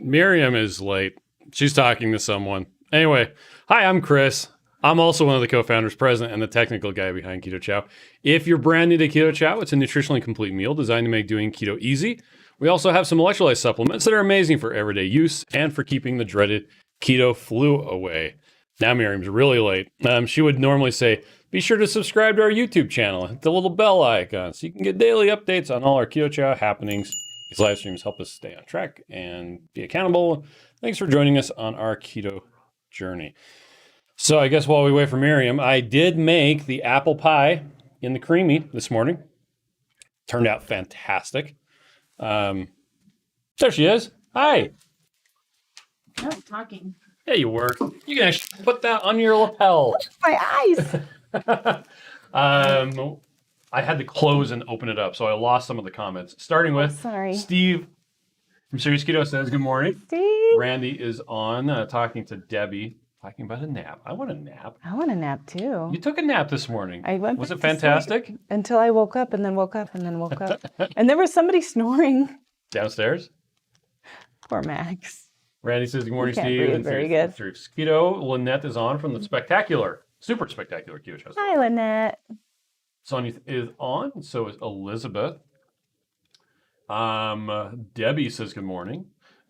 Miriam is late. She's talking to someone. Anyway, hi, I'm Chris. I'm also one of the co-founders, president, and the technical guy behind Keto Chow. If you're brand new to Keto Chow, it's a nutritionally complete meal designed to make doing keto easy. We also have some electrolyte supplements that are amazing for everyday use and for keeping the dreaded keto flu away. Now Miriam's really late. She would normally say, be sure to subscribe to our YouTube channel, hit the little bell icon so you can get daily updates on all our Keto Chow happenings. These live streams help us stay on track and be accountable. Thanks for joining us on our keto journey. So I guess while we wait for Miriam, I did make the apple pie in the creamy this morning. Turned out fantastic. There she is. Hi. I'm talking. Yeah, you were. You can actually put that on your lapel. My eyes. I had to close and open it up, so I lost some of the comments. Starting with Steve from Serious Keto says, good morning. Steve. Randy is on talking to Debbie, talking about a nap. I want a nap. I want a nap too. You took a nap this morning. Was it back to fantastic? sleep until I woke up and then woke up and then woke up. And there was somebody snoring. Downstairs? Poor Max. Randy says, good morning, He can't Steve. breathe And very Serious good. Keto. Lynette is on from the super spectacular Keto Chow. Hi, Lynette. Sonia is on, so is Elizabeth. Debbie says good morning.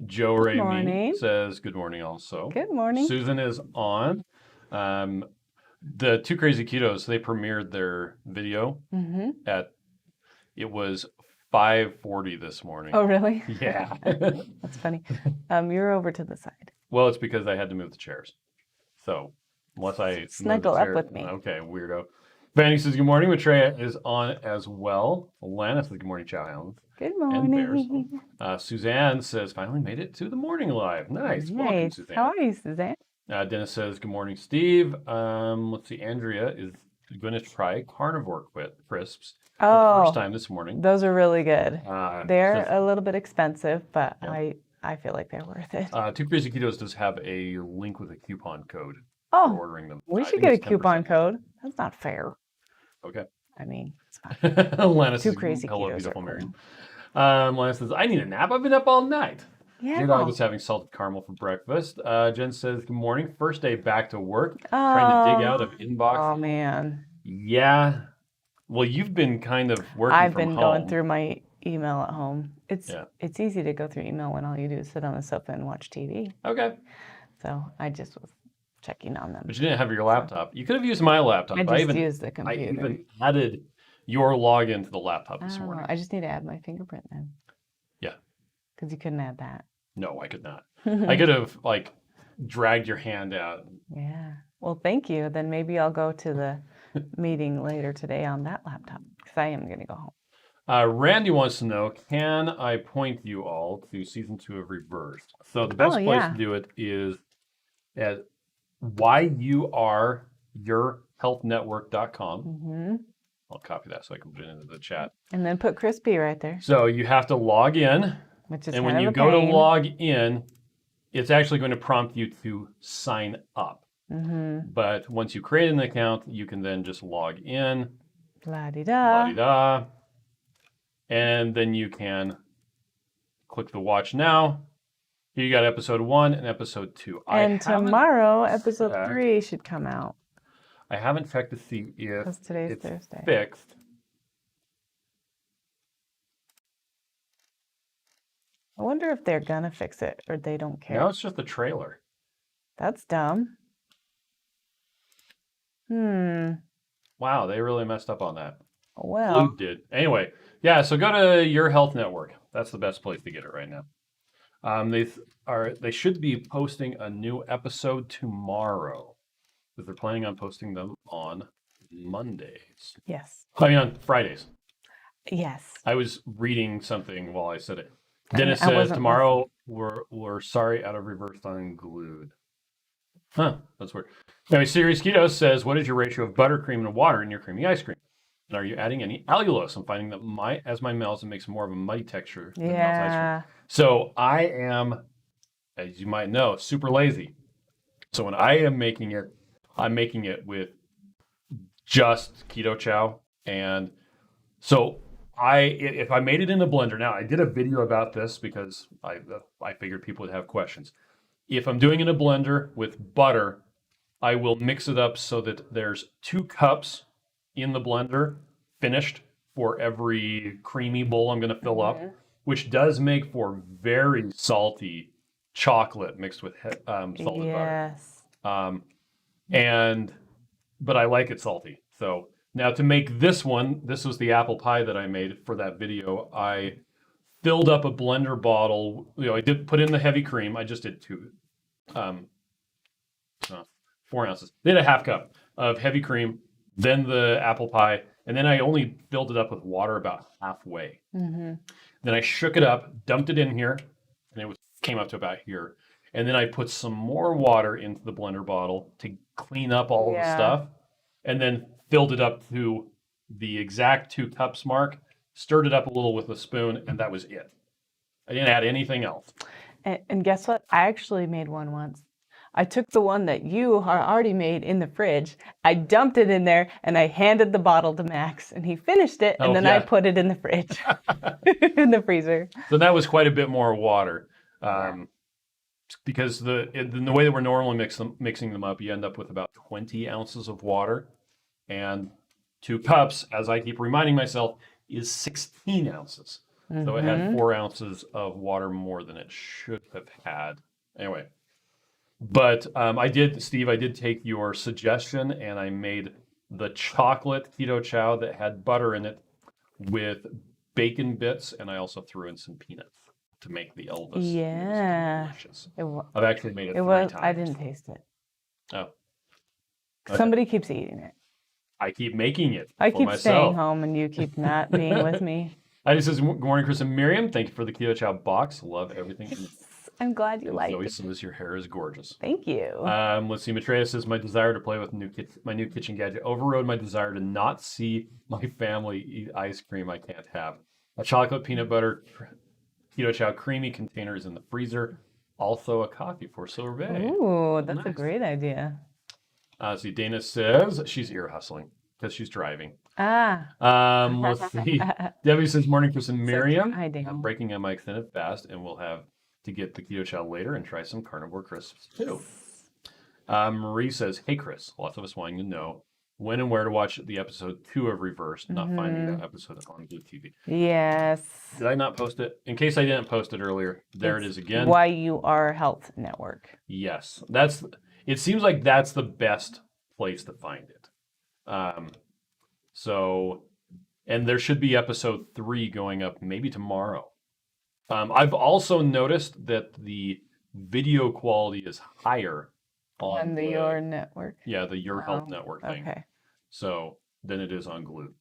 Joe Raimi says good morning also. Good morning. Susan is on. The Two Crazy Ketos, they premiered their video it was 5:40 this morning. Oh, really? Yeah. That's funny. You're over to the side. Well, it's because I had to move the chairs. So unless I snuggle up with me. Okay, weirdo. Vanny says good morning. Matreya is on as well. Alana says good morning, Chow Hounds. Good morning. Suzanne says finally made it to the morning live. Nice. Welcome, Suzanne. How are you, Suzanne? Dennis says good morning, Steve. Let's see. Andrea is going to try carnivore crisps for the first time this morning. Those are really good. They're a little bit expensive, but yeah. I feel like they're worth it. Two Crazy Ketos does have a link with a coupon code for ordering them. We should get a coupon code. That's not fair. Okay. I mean, it's fine. Lana says, Two Crazy hello, Ketos beautiful are Mary. Lana says, I need a nap. I've been up all night. Yeah. J-Dog was having salted caramel for breakfast. Jen says, good morning. First day back to work. Trying to dig out of inbox. Oh, man. Yeah. Well, you've been kind of working I've from been home. going through my email at home. It's easy to go through email when all you do is sit on the sofa and watch TV. Okay. So I just was checking on them. But you didn't have your laptop. You could have used my laptop. I just used the computer. I even added your login to the laptop this morning. I just need to add my fingerprint then. Yeah. Because you couldn't add that. No, I could not. I could have dragged your hand out. Yeah. Well, thank you. Then maybe I'll go to the meeting later today on that laptop because I am going to go home. Randy wants to know, can I point you all to season 2 of Reversed? So the best place to do it is at yourhealthnetwork.com. Mm-hmm. I'll copy that so I can put it into the chat. And then put Crispy right there. So you have to log in. Which is and when you go to log in, it's actually going to prompt you to sign up. Mm-hmm. But once you create an account, you can then just log in. La-di-da. La-di-da. And then you can click the watch now. Here you got episode 1 and episode 2. And tomorrow, episode 3 should come out. I haven't checked to see if today's Thursday. Fixed. I wonder if they're gonna fix it or they don't care. No, it's just the trailer. That's dumb. Wow, they really messed up on that. Well, Luke did. Anyway, yeah, so go to Your Health Network. That's the best place to get it right now. They should be posting a new episode tomorrow, because they're planning on posting them on Mondays. Yes. I mean on Fridays. Yes. I was reading something while I said it. Dennis says tomorrow we're sorry out of Reversed unglued. Huh, that's weird. Anyway, Serious Keto says, what is your ratio of buttercream and water in your creamy ice cream? And are you adding any allulose? I'm finding that as mine melts, it makes more of a muddy texture than melts ice cream. So I am, as you might know, super lazy. So when I am making it, I'm making it with just Keto Chow. And so if I made it in the blender, now I did a video about this because I figured people would have questions. If I'm doing it in a blender with butter, I will mix it up so that there's 2 cups in the blender finished for every creamy bowl I'm going to fill up, which does make for very salty chocolate mixed with salted butter. Yes. But I like it salty. So now to make this one, this was the apple pie that I made for that video. I filled up a blender bottle. I did put in the heavy cream. I just did 2, um, 4 ounces. Then a half cup of heavy cream, then the apple pie, and then I only filled it up with water about halfway. Then I shook it up, dumped it in here, and came up to about here. And then I put some more water into the blender bottle to clean up all the stuff, and then filled it up to the exact 2 cups mark, stirred it up a little with a spoon, and that was it. I didn't add anything else. And guess what? I actually made one once. I took the one that you already made in the fridge. I dumped it in there, and I handed the bottle to Max, and he finished it, and then I put it in the fridge, in the freezer. So that was quite a bit more water. Because the way that we're normally mixing them up, you end up with about 20 ounces of water, and 2 cups, as I keep reminding myself, is 16 ounces. So it had 4 ounces of water more than it should have had. Anyway, but I did take your suggestion, and I made the chocolate keto chow that had butter in it with bacon bits, and I also threw in some peanuts to make the Elvis. Yeah. Delicious. I've actually made it 3 times. I didn't taste it. Oh. Okay. Somebody keeps eating it. I keep making it I for keep myself. staying home, and you keep not being with me. Heidi says, good morning, Chris and Miriam. Thank you for the Keto Chow box. Love everything. I'm glad you like Zoe it. says your hair is gorgeous. Thank you. Let's see. Maitreya says, my desire to play with my new kitchen gadget overrode my desire to not see my family eat ice cream I can't have. A chocolate peanut butter Keto Chow creamy container is in the freezer. Also a coffee for sorbet. Ooh, that's a great idea. See, Dana says she's ear hustling because she's driving. Let's see. Debbie says, morning, Chris and Miriam. Hi, Dana. I'm breaking on my extended fast, and we'll have to get the Keto Chow later and try some carnivore crisps too. Marie says, hey, Chris, lots of us wanting to know when and where to watch the episode 2 of Reversed, not finding that episode on Blue TV. Yes. Did I not post it? In case I didn't post it earlier, there it is again. YUR Health Network. Yes. It seems like that's the best place to find it. And there should be episode 3 going up maybe tomorrow. I've also noticed that the video quality is higher on the Your Network. Yeah, the Your Health Network thing. Okay. So than it is on Glued.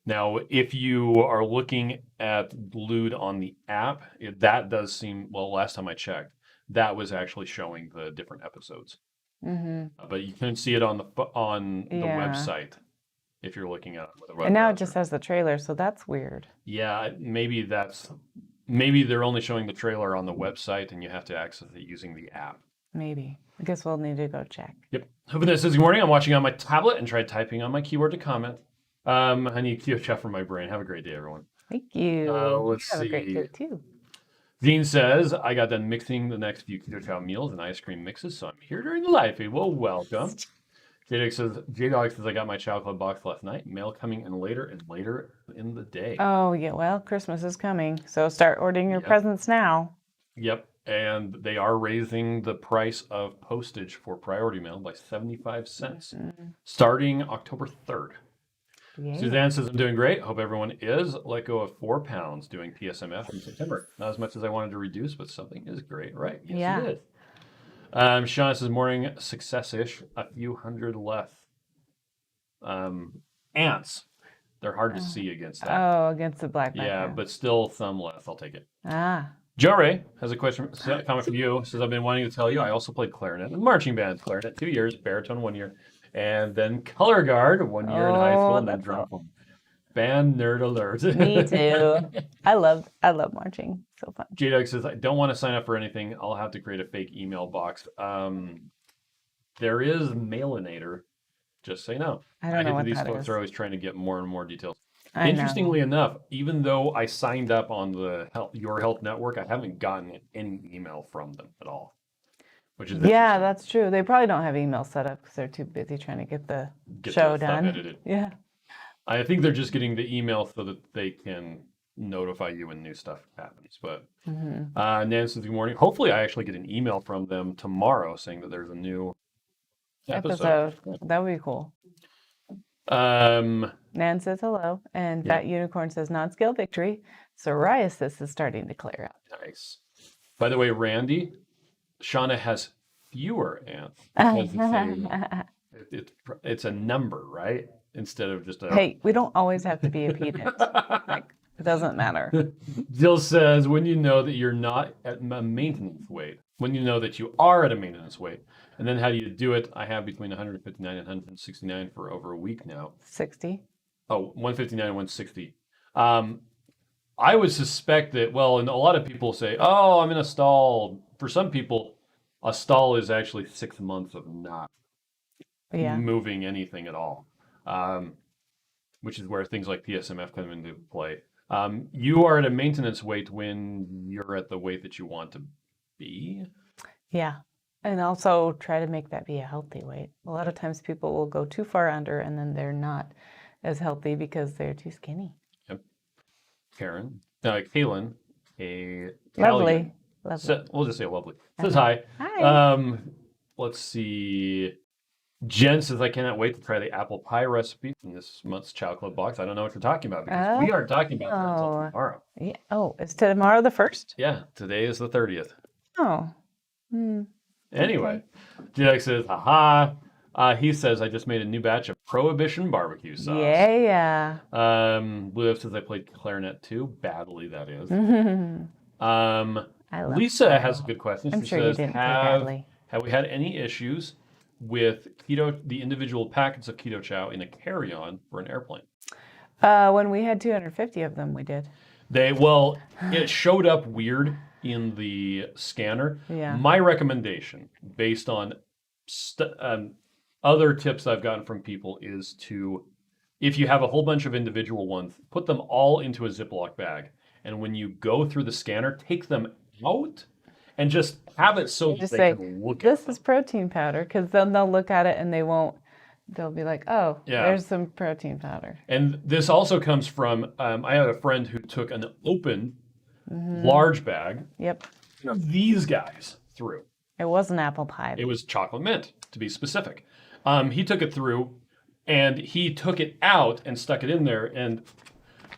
Now, if you are looking at Glued on the app, that does seem, well, last time I checked, that was actually showing the different episodes. But you can see it on the website if you're looking at it with a web And now browser. it just has the trailer, so that's weird. Yeah, maybe they're only showing the trailer on the website and you have to access it using the app. Maybe. I guess we'll need to go check. Yep. Hoping says, good morning. I'm watching on my tablet and tried typing on my keyboard to comment. I need Keto Chow for my brain. Have a great day, everyone. Thank you. Let's Have see. a great day, too. Dean says, I got done mixing the next few Keto Chow meals and ice cream mixes, so I'm here during the live feed. Well, welcome. J-Dog says, I got my Chow Club box last night. Mail coming in later and later in the day. Oh, yeah. Well, Christmas is coming, so start ordering your presents now. Yep. And they are raising the price of postage for priority mail by 75 cents starting October 3rd. Yay. Suzanne says, I'm doing great. Hope everyone is. Let go of 4 pounds doing PSMF in September. Not as much as I wanted to reduce, but something is great, right? Yes, it is. Sean says, morning success-ish. A few hundred left. Ants. They're hard to see against that. Oh, against the black background. Yeah, but still some left. I'll take it. Joe Ray has a comment from you. Says, I've been wanting to tell you, I also played clarinet and marching band. Clarinet 2 years, baritone 1 year, and then color guard 1 year in high school, and then drum. Band nerd alert. Me too. I love marching. So fun. J-Dog says, I don't want to sign up for anything. I'll have to create a fake email box. There is Mailinator. Just say no. I don't know what these that folks is. are always trying to get more and more details. I know. Interestingly enough, even though I signed up on the Your Health Network, I haven't gotten any email from them at all, which is Yeah, interesting. that's true. They probably don't have email set up because they're too busy trying to get the Get show the stuff done. edited. Yeah. I think they're just getting the email so that they can notify you when new stuff happens. But Nancy, good morning. Hopefully, I actually get an email from them tomorrow saying that there's a new episode. That would be cool. Um, Nan says hello, and Fat Unicorn says non-scale victory. Psoriasis is starting to clear out. Nice. By the way, Randy, Shauna has fewer ants. It's a number, right? Instead of just a. Hey, we don't always have to be a pedant. Like, it doesn't matter. Jill says, when you know that you're not at a maintenance weight, when you know that you are at a maintenance weight, and then how do you do it? I have between 159 and 169 for over a week now. 60. Oh, 159 and 160. I would suspect that, well, and a lot of people say, oh, I'm in a stall. For some people, a stall is actually 6 months of not moving anything at all, which is where things like PSMF come into play. You are at a maintenance weight when you're at the weight that you want to be. Yeah. And also try to make that be a healthy weight. A lot of times people will go too far under and then they're not as healthy because they're too skinny. Yep. Karen, Kaylin, Lovely. We'll just say lovely. Says hi. Hi. Let's see. Jen says, I cannot wait to try the apple pie recipe from this month's Chow Club box. I don't know what you're talking about because we aren't talking about that until tomorrow. Yeah. Oh, is tomorrow the 1st? Yeah, today is the 30th. Oh. Anyway, Jack says, haha. He says, I just made a new batch of Prohibition barbecue sauce. Yeah. Blue says, I played clarinet too. Badly, that is. I love Lisa has a good question. I'm She sure says, you didn't play badly. Have we had any issues with the individual packets of Keto Chow in a carry-on for an airplane? When we had 250 of them, we did. It showed up weird in the scanner. Yeah. My recommendation, based on other tips I've gotten from people, is to, if you have a whole bunch of individual ones, put them all into a Ziploc bag. And when you go through the scanner, take them out and just have it so that they can look at it. This is protein powder, because then they'll look at it and they'll be like, oh, there's some protein powder. And this also comes from, I had a friend who took an open large bag. Yep. These guys through. It wasn't apple pie. It was chocolate mint, to be specific. He took it through, and he took it out and stuck it in there. And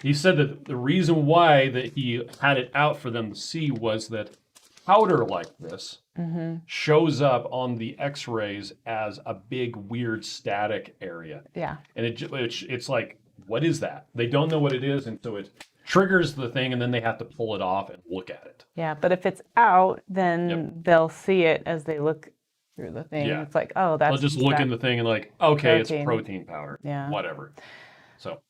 he said that the reason why that he had it out for them to see was that powder like this shows up on the X-rays as a big, weird, static area. Yeah. And it's like, what is that? They don't know what it is, and so it triggers the thing, and then they have to pull it off and look at it. Yeah, but if it's out, then they'll see it as they look through the thing. Yeah. It's like, oh, that's... They'll just look in the thing and like, okay, it's protein powder. Yeah. Whatever. So...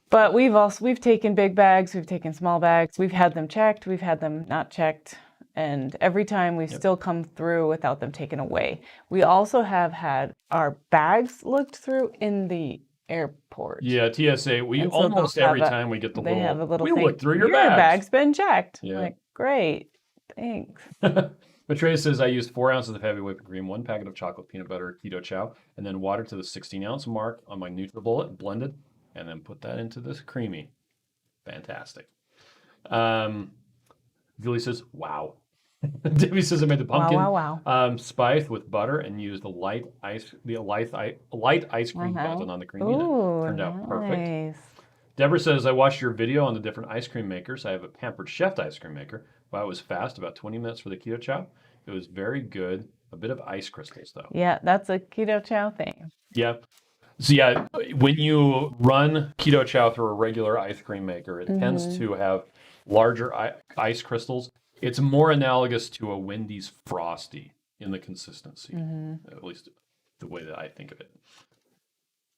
But we've taken big bags, we've taken small bags, we've had them checked, we've had them not checked, and every time we've still come through without them taken away. We also have had our bags looked through in the airport. Yeah, TSA. We almost every time we get the they have a little we thing, look through your bag's been checked. Yeah. Like, great, thanks. Matreya says, I used 4 ounces of heavy whipped cream, 1 packet of chocolate peanut butter Keto Chow, and then water to the 16-ounce mark on my NutriBullet, blended, and then put that into this creamy. Fantastic. Julie says, wow. Debbie says, I made the pumpkin spice with butter and used the light ice cream button on the creamy. Ooh, turned out perfect. Deborah says, I watched your video on the different ice cream makers. I have a Pampered Chef ice cream maker. Wow, it was fast, about 20 minutes for the Keto Chow. It was very good. A bit of ice crystals, though. Yeah, that's a Keto Chow thing. Yeah. So yeah, when you run Keto Chow through a regular ice cream maker, it tends to have larger ice crystals. It's more analogous to a Wendy's Frosty in the consistency, at least the way that I think of it.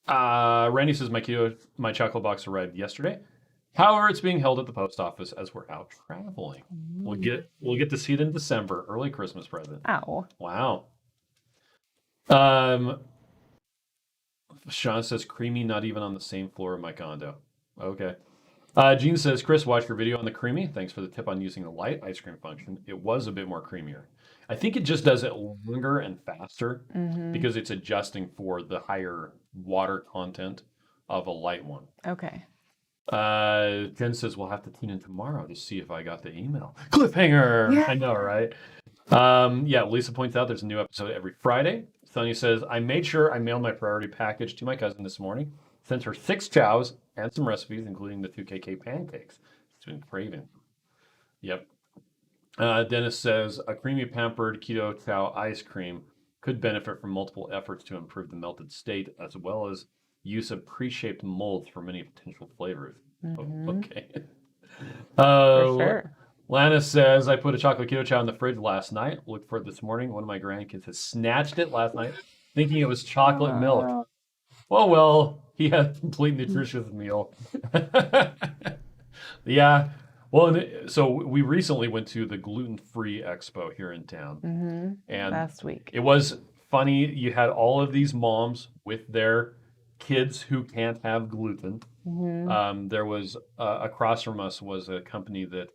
Randy says, my chocolate box arrived yesterday. However, it's being held at the post office as we're out traveling. We'll get to see it in December, early Christmas present. Ow. Wow. Sean says, creamy, not even on the same floor of my condo. Okay. Gene says, Chris, watched your video on the creamy. Thanks for the tip on using the light ice cream function. It was a bit more creamier. I think it just does it longer and faster because it's adjusting for the higher water content of a light one. Okay. Jen says, we'll have to tune in tomorrow to see if I got the email. Cliffhanger! Yeah. I know, right? Yeah, Lisa points out there's a new episode every Friday. Sonia says, I made sure I mailed my priority package to my cousin this morning. Sent her 6 chows and some recipes, including the 2KK pancakes. She's been craving. Yep. Dennis says, a creamy pampered keto chow ice cream could benefit from multiple efforts to improve the melted state, as well as use of pre-shaped molds for many potential flavors. Oh, okay. For sure. Lana says, I put a chocolate keto chow in the fridge last night. Looked for it this morning. One of my grandkids has snatched it last night, thinking it was chocolate milk. Well, he had a complete nutritious meal. Yeah. Well, so we recently went to the gluten-free expo here in town. And last week. It was funny. You had all of these moms with their kids who can't have gluten. There was, across from us was a company that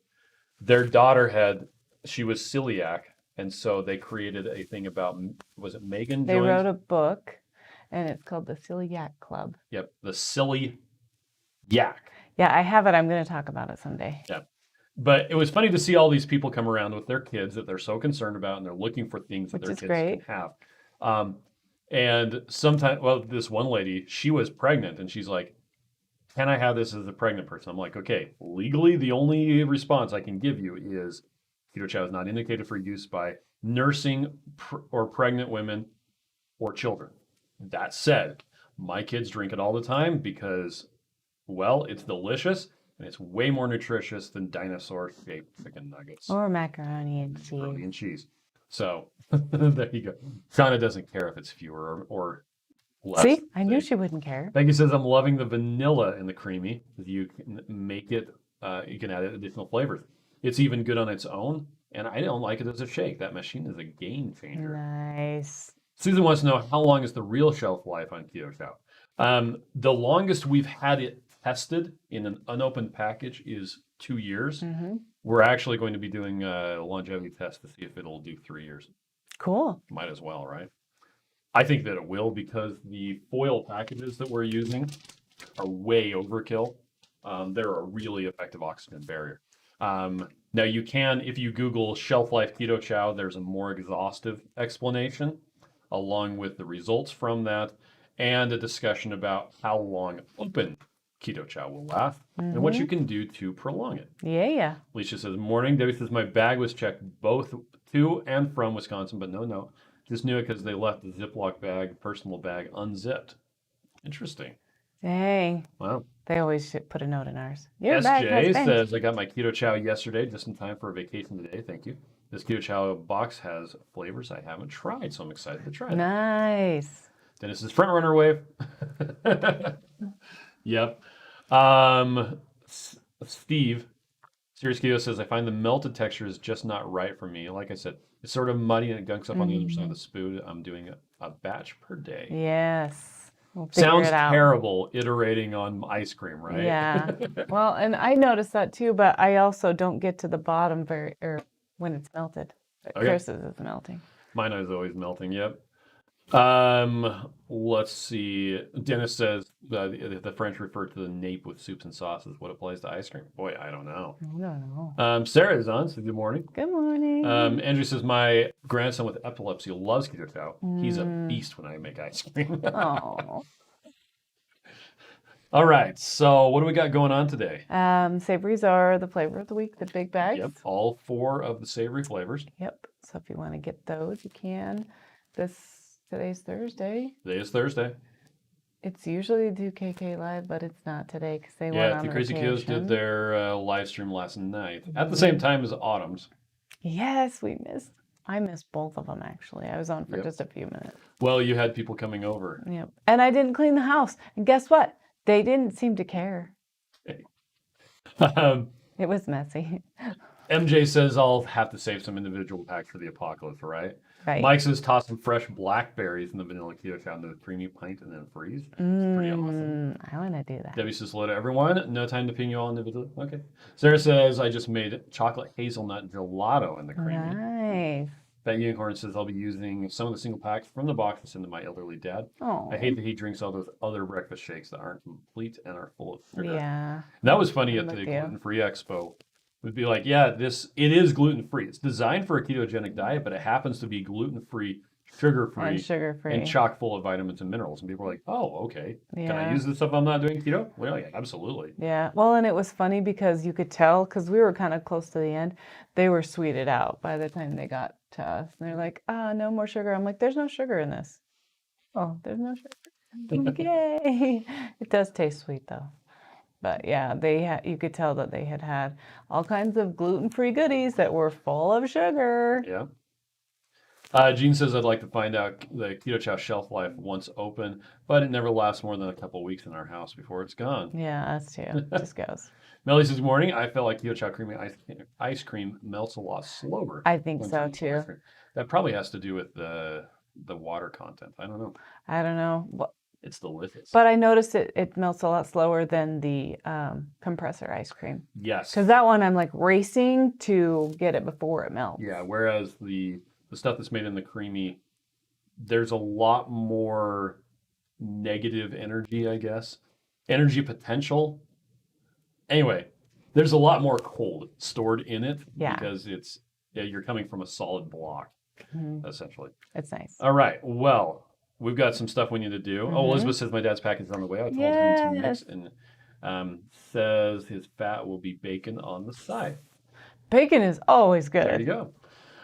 their daughter she was celiac. And so they created a thing about, was it Megan? They wrote a book. And it's called the Celiac Club. Yep, the Silly Yak. Yeah, I have it. I'm going to talk about it someday. Yeah. But it was funny to see all these people come around with their kids that they're so concerned about, and they're looking for things that their kids can have. And sometimes, well, this one lady, she was pregnant, and she's like, can I have this as a pregnant person? I'm like, okay, legally, the only response I can give you is keto chow is not indicated for use by nursing or pregnant women or children. That said, my kids drink it all the time because, well, it's delicious and it's way more nutritious than dinosaur-shaped chicken nuggets. Or macaroni and cheese. Macaroni and cheese. So, there you go. Shauna doesn't care if it's fewer or less. See, I knew she wouldn't care. Becky says, I'm loving the vanilla in the creamy. You can make it, you can add additional flavors. It's even good on its own, and I don't like it as a shake. That machine is a game changer. Nice. Susan wants to know, how long is the real shelf life on Keto Chow? The longest we've had it tested in an unopened package is 2 years. We're actually going to be doing a longevity test to see if it'll do 3 years. Cool. Might as well, right? I think that it will, because the foil packages that we're using are way overkill. They're a really effective oxygen barrier. Now you can, if you Google shelf life Keto Chow, there's a more exhaustive explanation along with the results from that and a discussion about how long open Keto Chow will last and what you can do to prolong it. Yeah. Alicia says, morning. Debbie says, my bag was checked both to and from Wisconsin, but no. Just knew it because they left the Ziploc bag, personal bag, unzipped. Interesting. Dang. Wow. They always should put a note in ours. SJ says, I got my Keto Chow yesterday, just in time for a vacation today. Thank you. This Keto Chow box has flavors I haven't tried, so I'm excited to try it. Nice. Dennis is front runner wave. Yep. Steve, Serious Keto says, I find the melted texture is just not right for me. Like I said, it's sort of muddy and it gunks up on the other side of the spoon. I'm doing a batch per day. Yes. Sounds terrible iterating on ice cream, right? Yeah. Well, and I noticed that too, but I also don't get to the bottom when it's melted. Okay. Chris's is melting. Mine is always melting, yep. Let's see. Dennis says the French refer to the nape with soups and sauces. What applies to ice cream? Boy, I don't know. I don't know. Sarah is on, so good morning. Good morning. Andrew says, my grandson with epilepsy loves Keto Chow. He's a beast when I make ice cream. Oh. All right, so what do we got going on today? Savories are the flavor of the week, the big bags. Yep, all 4 of the savory flavors. Yep, so if you want to get those, you can. Today's Thursday. Today is Thursday. It's usually 2KK Live, but it's not today because they went on the Crazy vacation. Ketos did their live stream last night at the same time as Autumn's. Yes, I missed both of them, actually. I was on for just a few minutes. Well, you had people coming over. Yep. And I didn't clean the house. And guess what? They didn't seem to care. It was messy. MJ says I'll have to save some individual packs for the apocalypse, right? Right. Mike says toss some fresh blackberries in the vanilla keto chow into a creamy pint and then freeze. It's pretty awesome. I want to do that. Debbie says hello to everyone. No time to ping you all individually. Okay. Sarah says I just made chocolate hazelnut gelato in the creamy. Nice. Fat Unicorn says I'll be using some of the single packs from the box to send to my elderly dad. Oh. I hate that he drinks all those other breakfast shakes that aren't complete and are full of sugar. Yeah. And that was funny at the gluten-free expo. Would be like, yeah, it is gluten-free. It's designed for a ketogenic diet, but it happens to be gluten-free, sugar-free, and chock full of vitamins and minerals. And people are like, oh, okay. Yeah. Can I use this if I'm not doing keto? Well, yeah, absolutely. Yeah. Well, and it was funny because you could tell, because we were kind of close to the end, they were sweeted out by the time they got to us. And they're like, no more sugar. I'm like, there's no sugar in this. Oh, there's no sugar. Yay. It does taste sweet, though. But yeah, you could tell that they had all kinds of gluten-free goodies that were full of sugar. Yeah. Gene says I'd like to find out the Keto Chow shelf life once open, but it never lasts more than a couple of weeks in our house before it's gone. Yeah, us too. It just goes. Melly says, morning. I felt like Keto Chow creamy ice cream melts a lot slower. I think so too. That probably has to do with the water content. I don't know. I don't know. It's delicious. But I noticed it melts a lot slower than the compressor ice cream. Yes. Because that one I'm like racing to get it before it melts. Yeah, whereas the stuff that's made in the creamy, there's a lot more negative energy, I guess. Energy potential. Anyway, there's a lot more cold stored in it because you're coming from a solid block, essentially. It's nice. All right. Well, we've got some stuff we need to do. Oh, Elizabeth says my dad's package is on the way. I told him to mix and says his fat will be bacon on the side. Bacon is always good. There you go.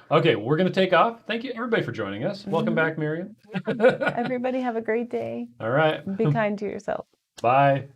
Okay, we're going to take off. Thank you, everybody, for joining us. Welcome back, Miriam. Everybody have a great day. All right. Be kind to yourself. Bye.